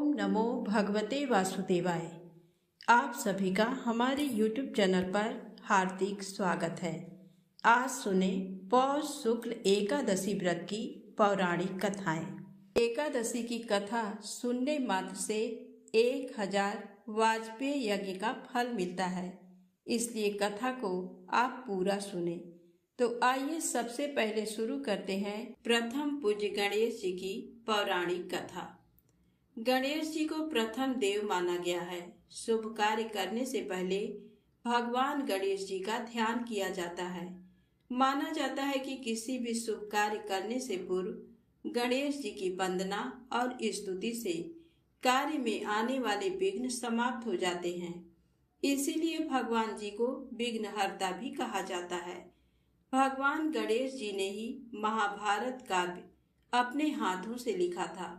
ओम नमो भगवते वासुदेवाय। आप सभी का हमारे YouTube चैनल पर हार्दिक स्वागत है। आज सुने पौष शुक्ल एकादशी व्रत की पौराणिक कथाएं। एकादशी की कथा सुनने मात्र से 1000 वाजपेय यज्ञ का फल मिलता है, इसलिए कथा को आप पूरा सुने। तो आइए सबसे पहले शुरू करते हैं प्रथम पूज्य गणेश जी की पौराणिक कथा। गणेश जी को प्रथम देव माना गया है। शुभ कार्य करने से पहले भगवान गणेश जी का ध्यान किया जाता है। माना जाता है कि किसी भी शुभ कार्य करने से पूर्व गणेश जी की वंदना और स्तुति से कार्य में आने वाले विघ्न समाप्त हो जाते हैं। इसीलिए भगवान जी को विघ्नहर्ता भी कहा जाता है। भगवान गणेश जी ने ही महाभारत काव्य अपने हाथों से लिखा था।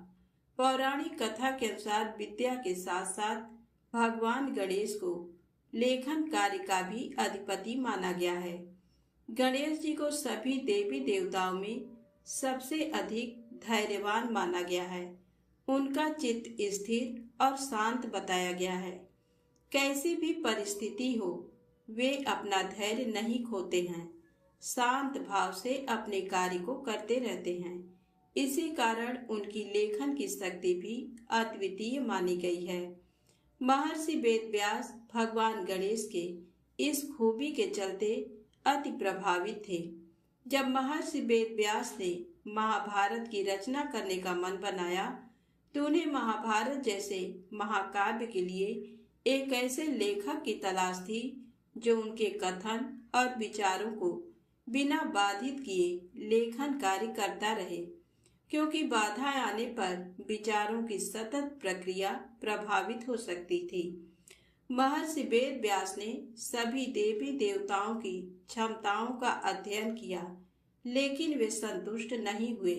पौराणिक कथा के अनुसार विद्या के साथ साथ भगवान गणेश को लेखन कार्य का भी अधिपति माना गया है। गणेश जी को सभी देवी देवताओं में सबसे अधिक धैर्यवान माना गया है। उनका चित्त स्थिर और शांत बताया गया है। कैसी भी परिस्थिति हो, वे अपना धैर्य नहीं खोते हैं। शांत भाव से अपने कार्य को करते रहते हैं। इसी कारण उनकी लेखन की शक्ति भी अद्वितीय मानी गई है। महर्षि वेदव्यास भगवान गणेश के इस खूबी के चलते अति प्रभावित थे। जब महर्षि वेदव्यास ने महाभारत की रचना करने का मन बनाया तो उन्हें महाभारत जैसे महाकाव्य के लिए एक ऐसे लेखक की तलाश थी जो उनके कथन और विचारों को बिना बाधित किए लेखन कार्य करता रहे, क्योंकि बाधाएं आने पर विचारों की सतत प्रक्रिया प्रभावित हो सकती थी। महर्षि वेदव्यास ने सभी देवी देवताओं की क्षमताओं का अध्ययन किया, लेकिन वे संतुष्ट नहीं हुए।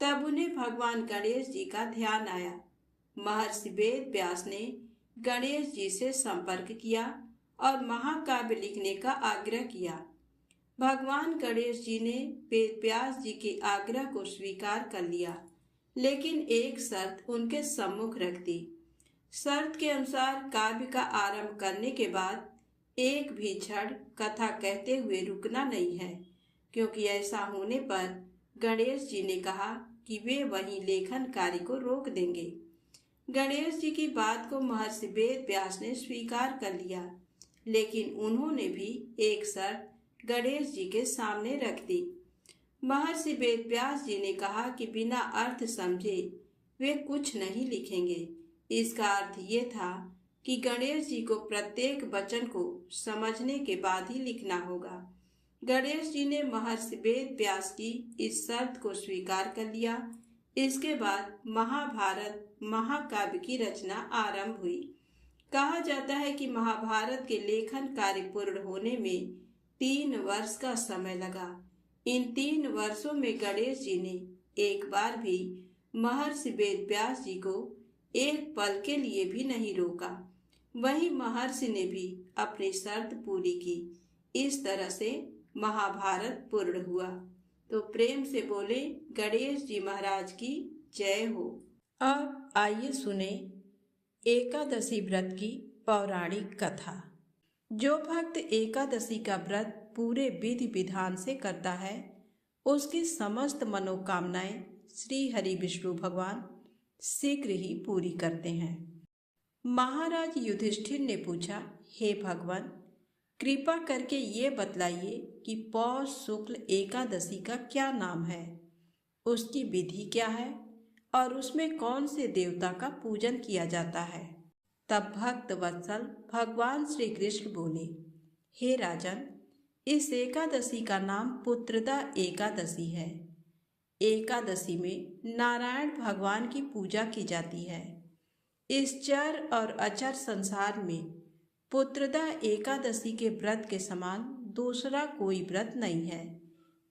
तब उन्हें भगवान गणेश जी का ध्यान आया। महर्षि वेदव्यास ने गणेश जी से संपर्क किया और महाकाव्य लिखने का आग्रह किया। भगवान गणेश जी ने वेदव्यास जी के आग्रह को स्वीकार कर लिया, लेकिन एक शर्त उनके सम्मुख रख दी। शर्त के अनुसार काव्य का आरंभ करने के बाद एक भी क्षण कथा कहते हुए रुकना नहीं है, क्योंकि ऐसा होने पर गणेश जी ने कहा कि वे वहीं लेखन कार्य को रोक देंगे। गणेश जी की बात को महर्षि वेदव्यास ने स्वीकार कर लिया, लेकिन उन्होंने भी एक शर्त गणेश जी के सामने रख दी। महर्षि वेदव्यास जी ने कहा कि बिना अर्थ समझे वे कुछ नहीं लिखेंगे। इसका अर्थ ये था कि गणेश जी को प्रत्येक वचन को समझने के बाद ही लिखना होगा। गणेश जी ने महर्षि वेदव्यास की इस शर्त को स्वीकार कर लिया। इसके बाद महाभारत महाकाव्य की रचना आरंभ हुई। कहा जाता है कि महाभारत के लेखन कार्य पूर्ण होने में 3 वर्ष का समय लगा। इन 3 वर्षों में गणेश जी ने एक बार भी महर्षि वेदव्यास जी को एक पल के लिए भी नहीं रोका। वहीं महर्षि ने भी अपनी शर्त पूरी की। इस तरह से महाभारत पूर्ण हुआ। तो प्रेम से बोले गणेश जी महाराज की जय हो। अब आइए सुने एकादशी व्रत की पौराणिक कथा। जो भक्त एकादशी का व्रत पूरे विधि विधान से करता है, उसकी समस्त मनोकामनाएं श्री हरि विष्णु भगवान शीघ्र ही पूरी करते हैं। महाराज युधिष्ठिर ने पूछा, हे भगवान, कृपा करके ये बतलाइए कि पौष शुक्ल एकादशी का क्या नाम है, उसकी विधि क्या है और उसमें कौन से देवता का पूजन किया जाता है। तब भक्त वत्सल भगवान श्री कृष्ण बोले, हे राजन, इस एकादशी का नाम पुत्रदा एकादशी है। एकादशी में नारायण भगवान की पूजा की जाती है। इस चर और अचर संसार में पुत्रदा एकादशी के व्रत के समान दूसरा कोई व्रत नहीं है।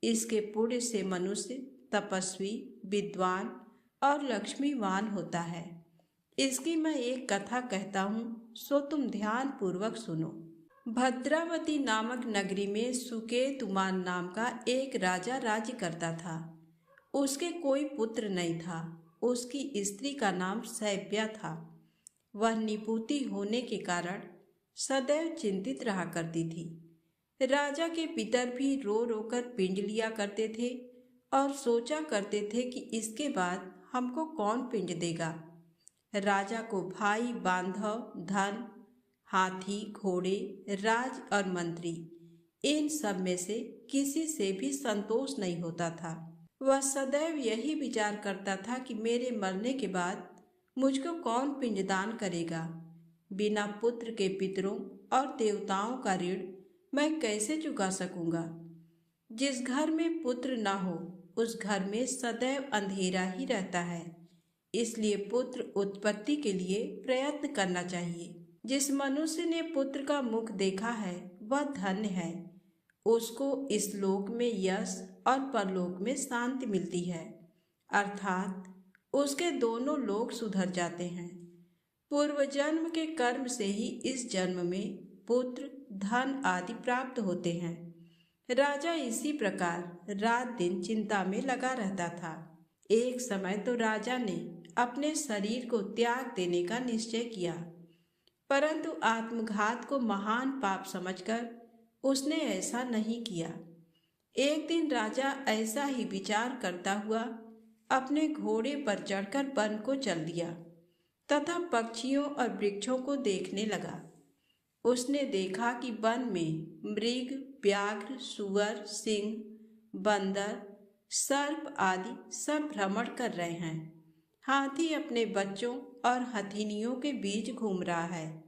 इसके पुण्य से मनुष्य तपस्वी, विद्वान और लक्ष्मीवान होता है। इसकी मैं एक कथा कहता हूँ, सो तुम ध्यान पूर्वक सुनो। भद्रावती नामक नगरी में सुकेतुमान नाम का एक राजा राज्य करता था। उसके कोई पुत्र नहीं था। उसकी स्त्री का नाम सैव्या था। वह निपुती होने के कारण सदैव चिंतित रहा करती थी। राजा के पितर भी रो रो कर पिंड लिया करते थे और सोचा करते थे कि इसके बाद हमको कौन पिंड देगा। राजा को भाई बांधव, धन, हाथी, घोड़े, राज और मंत्री, इन सब में से किसी से भी संतोष नहीं होता था। वह सदैव यही विचार करता था कि मेरे मरने के बाद मुझको कौन पिंडदान करेगा। बिना पुत्र के पितरों और देवताओं का ऋण मैं कैसे चुका सकूंगा। जिस घर में पुत्र न हो उस घर में सदैव अंधेरा ही रहता है। इसलिए पुत्र उत्पत्ति के लिए प्रयत्न करना चाहिए। जिस मनुष्य ने पुत्र का मुख देखा है वह धन्य है। उसको इस लोक में यश और परलोक में शांति मिलती है, अर्थात उसके दोनों लोक सुधर जाते हैं। पूर्व जन्म के कर्म से ही इस जन्म में पुत्र, धन आदि प्राप्त होते हैं। राजा इसी प्रकार रात दिन चिंता में लगा रहता था। एक समय तो राजा ने अपने शरीर को त्याग देने का निश्चय किया, परंतु आत्मघात को महान पाप समझकर उसने ऐसा नहीं किया। एक दिन राजा ऐसा ही विचार करता हुआ अपने घोड़े पर चढ़कर वन को चल दिया तथा पक्षियों और वृक्षों को देखने लगा। उसने देखा कि वन में मृग, व्याघ्र, सुअर, सिंह, बंदर, सर्प आदि सब भ्रमण कर रहे हैं। हाथी अपने बच्चों और हथिनियों के बीच घूम रहा है।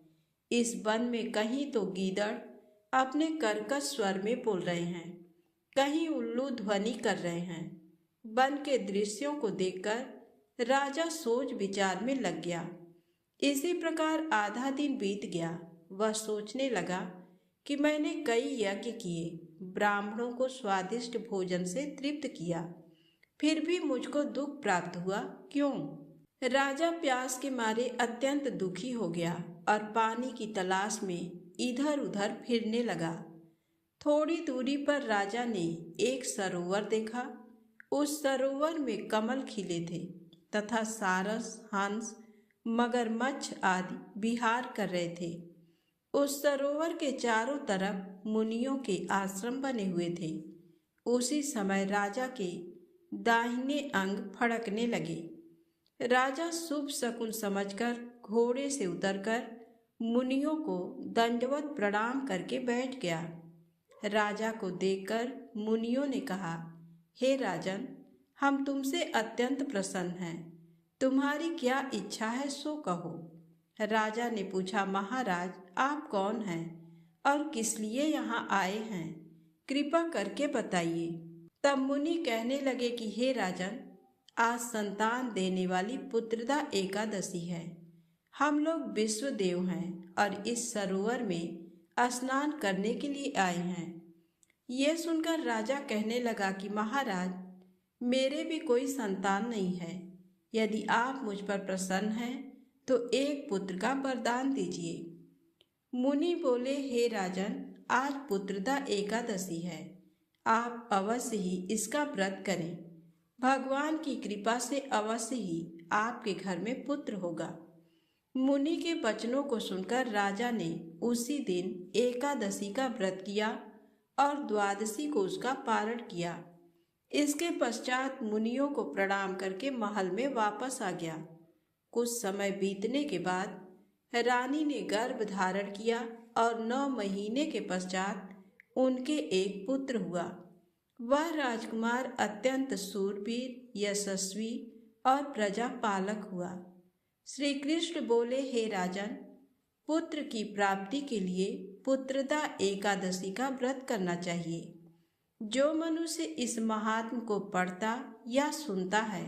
इस वन में कहीं तो गीदड़ अपने कर्कश स्वर में बोल रहे हैं, कहीं उल्लू ध्वनि कर रहे हैं। वन के दृश्यों को देखकर राजा सोच विचार में लग गया। इसी प्रकार आधा दिन बीत गया। वह सोचने लगा कि मैंने कई यज्ञ किए, ब्राह्मणों को स्वादिष्ट भोजन से तृप्त किया, फिर भी मुझको दुख प्राप्त हुआ, क्यों? राजा प्यास के मारे अत्यंत दुखी हो गया और पानी की तलाश में इधर उधर फिरने लगा। थोड़ी दूरी पर राजा ने एक सरोवर देखा। उस सरोवर में कमल खिले थे तथा सारस, हंस, मगरमच्छ आदि विहार कर रहे थे। उस सरोवर के चारों तरफ मुनियों के आश्रम बने हुए थे। उसी समय राजा के दाहिने अंग फड़कने लगे। राजा शुभ शकुन समझकर घोड़े से उतरकर मुनियों को दंडवत प्रणाम करके बैठ गया। राजा को देखकर मुनियों ने कहा, हे राजन, हम तुमसे अत्यंत प्रसन्न हैं। तुम्हारी क्या इच्छा है सो कहो। राजा ने पूछा, महाराज, आप कौन हैं और किस लिए यहाँ आए हैं? कृपा करके बताइए। तब मुनि कहने लगे कि हे राजन, आज संतान देने वाली पुत्रदा एकादशी है। हम लोग विश्वदेव हैं और इस सरोवर में स्नान करने के लिए आए हैं। ये सुनकर राजा कहने लगा कि महाराज, मेरे भी कोई संतान नहीं है। यदि आप मुझ पर प्रसन्न हैं तो एक पुत्र का वरदान दीजिए। मुनि बोले, हे राजन, आज पुत्रदा एकादशी है। आप अवश्य ही इसका व्रत करें। भगवान की कृपा से अवश्य ही आपके घर में पुत्र होगा। मुनि के वचनों को सुनकर राजा ने उसी दिन एकादशी का व्रत किया और द्वादशी को उसका पारण किया। इसके पश्चात मुनियों को प्रणाम करके महल में वापस आ गया। कुछ समय बीतने के बाद रानी ने गर्भ धारण किया और 9 महीने के पश्चात उनके एक पुत्र हुआ। वह राजकुमार अत्यंत शूरवीर, यशस्वी और प्रजापालक हुआ। श्री कृष्ण बोले, हे राजन, पुत्र की प्राप्ति के लिए पुत्रदा एकादशी का व्रत करना चाहिए। जो मनुष्य इस महात्म को पढ़ता या सुनता है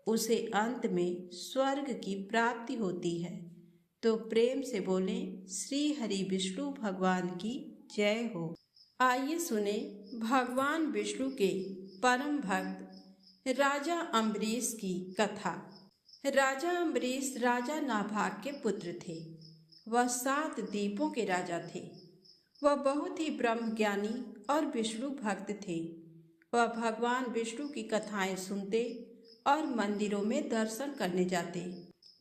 उसे अंत में स्वर्ग की प्राप्ति होती है। तो प्रेम से बोले, श्री हरि विष्णु भगवान की जय हो। आइए सुने भगवान विष्णु के परम भक्त राजा अम्बरीश की कथा। राजा अम्बरीश राजा नाभाग के पुत्र थे। वह 7 द्वीपों के राजा थे। वह बहुत ही ब्रह्म ज्ञानी और विष्णु भक्त थे। वह भगवान विष्णु की कथाएं सुनते और मंदिरों में दर्शन करने जाते।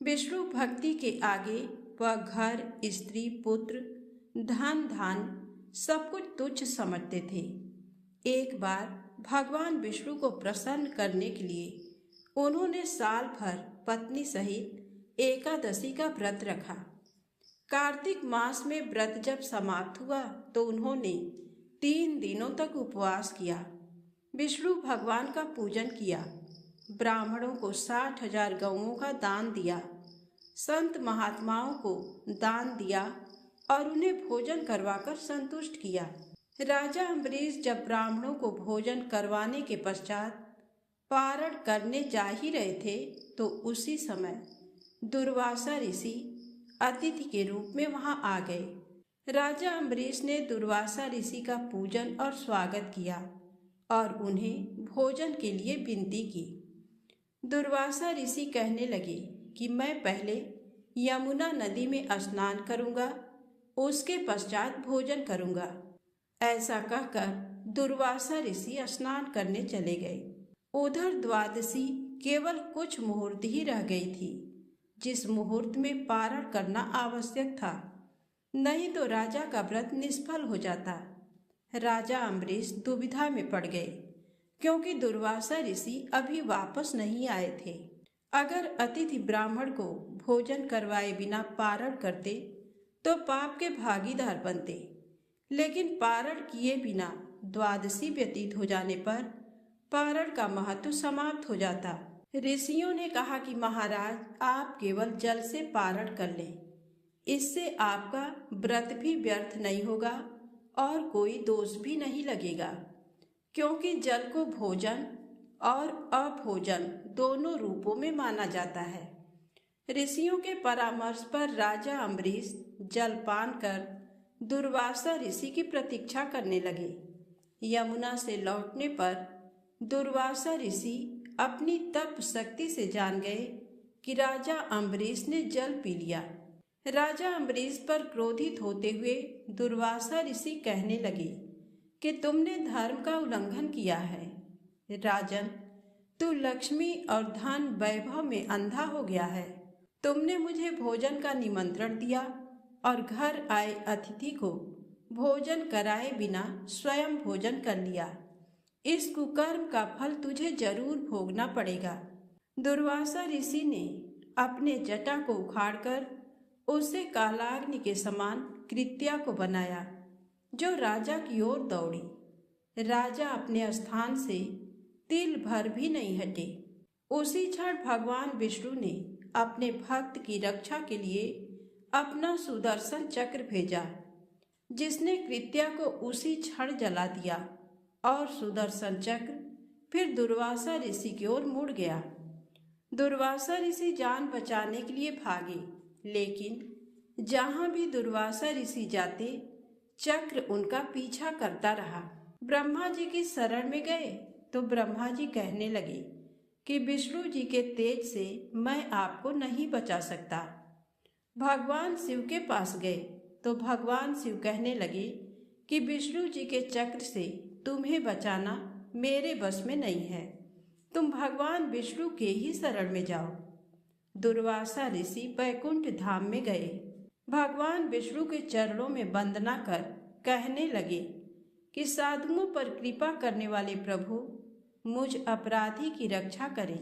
विष्णु भक्ति के आगे वह घर, स्त्री, पुत्र, धन धान सब कुछ तुच्छ समझते थे। एक बार भगवान विष्णु को प्रसन्न करने के लिए उन्होंने साल भर पत्नी सहित एकादशी का व्रत रखा। कार्तिक मास में व्रत जब समाप्त हुआ तो उन्होंने 3 दिनों तक उपवास किया, विष्णु भगवान का पूजन किया, ब्राह्मणों को 60,000 गौओं का दान दिया, संत महात्माओं को दान दिया और उन्हें भोजन करवाकर संतुष्ट किया। राजा अम्बरीश जब ब्राह्मणों को भोजन करवाने के पश्चात पारण करने जा ही रहे थे तो उसी समय दुर्वासा ऋषि अतिथि के रूप में वहां आ गए। राजा अम्बरीश ने दुर्वासा ऋषि का पूजन और स्वागत किया और उन्हें भोजन के लिए विनती की। दुर्वासा ऋषि कहने लगे कि मैं पहले यमुना नदी में स्नान करूंगा, उसके पश्चात भोजन करूंगा। ऐसा कहकर दुर्वासा ऋषि स्नान करने चले गए। उधर द्वादशी केवल कुछ मुहूर्त ही रह गई थी, जिस मुहूर्त में पारण करना आवश्यक था, नहीं तो राजा का व्रत निष्फल हो जाता। राजा अम्बरीश दुविधा में पड़ गए क्योंकि दुर्वासा ऋषि अभी वापस नहीं आए थे। अगर अतिथि ब्राह्मण को भोजन करवाए बिना पारण करते तो पाप के भागीदार बनते, लेकिन पारण किए बिना द्वादशी व्यतीत हो जाने पर पारण का महत्व समाप्त हो जाता। ऋषियों ने कहा कि महाराज, आप केवल जल से पारण कर लें, इससे आपका व्रत भी व्यर्थ नहीं होगा और कोई दोष भी नहीं लगेगा, क्योंकि जल को भोजन और अभोजन दोनों रूपों में माना जाता है। ऋषियों के परामर्श पर राजा अम्बरीश जलपान कर दुर्वासा ऋषि की प्रतीक्षा करने लगे। यमुना से लौटने पर दुर्वासा ऋषि अपनी तप शक्ति से जान गए कि राजा अम्बरीश ने जल पी लिया। राजा अम्बरीश पर क्रोधित होते हुए दुर्वासा ऋषि कहने लगे कि तुमने धर्म का उल्लंघन किया है। राजन, तू लक्ष्मी और धन वैभव में अंधा हो गया है। तुमने मुझे भोजन का निमंत्रण दिया और घर आए अतिथि को भोजन कराए बिना स्वयं भोजन कर लिया। इस कुकर्म का फल तुझे जरूर भोगना पड़ेगा। दुर्वासा ऋषि ने अपने जटा को उखाड़कर उसे कालाग्नि के समान कृत्या को बनाया, जो राजा की ओर दौड़ी। राजा अपने स्थान से तिल भर भी नहीं हटे। उसी क्षण भगवान विष्णु ने अपने भक्त की रक्षा के लिए अपना सुदर्शन चक्र भेजा, जिसने कृत्या को उसी क्षण जला दिया और सुदर्शन चक्र फिर दुर्वासा ऋषि की ओर मुड़ गया। दुर्वासा ऋषि जान बचाने के लिए भागे, लेकिन जहां भी दुर्वासा ऋषि जाते चक्र उनका पीछा करता रहा। ब्रह्मा जी की शरण में गए तो ब्रह्मा जी कहने लगे कि विष्णु जी के तेज से मैं आपको नहीं बचा सकता। भगवान शिव के पास गए तो भगवान शिव कहने लगे कि विष्णु जी के चक्र से तुम्हें बचाना मेरे बस में नहीं है, तुम भगवान विष्णु के ही शरण में जाओ। दुर्वासा ऋषि बैकुंठ धाम में गए। भगवान विष्णु के चरणों में वंदना कर कहने लगे कि साधुओं पर कृपा करने वाले प्रभु, मुझ अपराधी की रक्षा करें।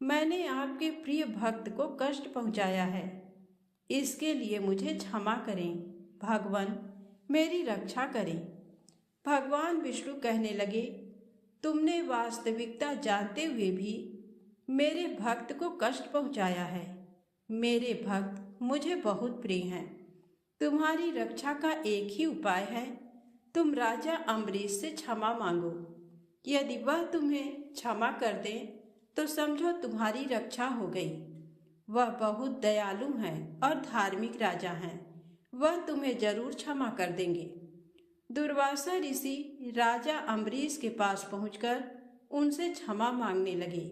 मैंने आपके प्रिय भक्त को कष्ट पहुंचाया है, इसके लिए मुझे क्षमा करें। भगवान मेरी रक्षा करें। भगवान विष्णु कहने लगे, तुमने वास्तविकता जानते हुए भी मेरे भक्त को कष्ट पहुंचाया है। मेरे भक्त मुझे बहुत प्रिय हैं। तुम्हारी रक्षा का एक ही उपाय है, तुम राजा अम्बरीश से क्षमा मांगो। यदि वह तुम्हें क्षमा कर दे तो समझो तुम्हारी रक्षा हो गई। वह बहुत दयालु हैं और धार्मिक राजा हैं, वह तुम्हें जरूर क्षमा कर देंगे। दुर्वासा ऋषि राजा अम्बरीश के पास पहुंचकर उनसे क्षमा मांगने लगे।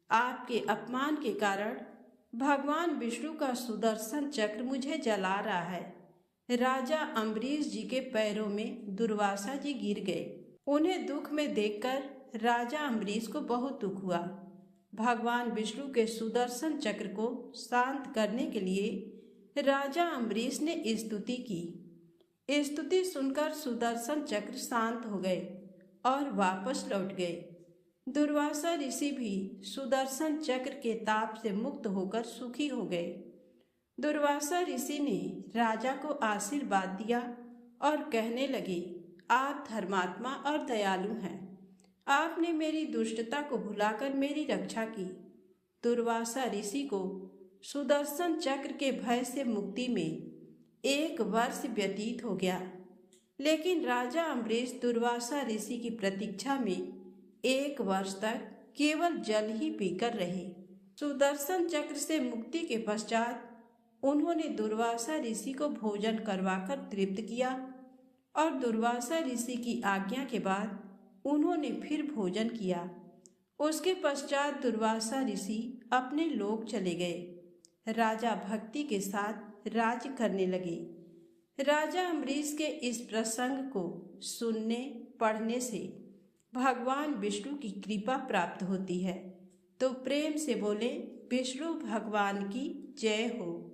आपके अपमान के कारण भगवान विष्णु का सुदर्शन चक्र मुझे जला रहा है। राजा अम्बरीश जी के पैरों में दुर्वासा जी गिर गए। उन्हें दुख में देखकर राजा अम्बरीश को बहुत दुख हुआ। भगवान विष्णु के सुदर्शन चक्र को शांत करने के लिए राजा अम्बरीश ने स्तुति की। स्तुति सुनकर सुदर्शन चक्र शांत हो गए और वापस लौट गए। दुर्वासा ऋषि भी सुदर्शन चक्र के ताप से मुक्त होकर सुखी हो गए। दुर्वासा ऋषि ने राजा को आशीर्वाद दिया और कहने लगे, आप धर्मात्मा और दयालु हैं। आपने मेरी दुष्टता को भुलाकर मेरी रक्षा की। दुर्वासा ऋषि को सुदर्शन चक्र के भय से मुक्ति में 1 वर्ष व्यतीत हो गया, लेकिन राजा अम्बरीश दुर्वासा ऋषि की प्रतीक्षा में 1 वर्ष तक केवल जल ही पीकर रहे। सुदर्शन चक्र से मुक्ति के पश्चात उन्होंने दुर्वासा ऋषि को भोजन करवाकर तृप्त किया और दुर्वासा ऋषि की आज्ञा के बाद उन्होंने फिर भोजन किया। उसके पश्चात दुर्वासा ऋषि अपने लोक चले गए। राजा भक्ति के साथ राज्य करने लगे। राजा अम्बरीश के इस प्रसंग को सुनने पढ़ने से भगवान विष्णु की कृपा प्राप्त होती है। तो प्रेम से बोले, विष्णु भगवान की जय हो।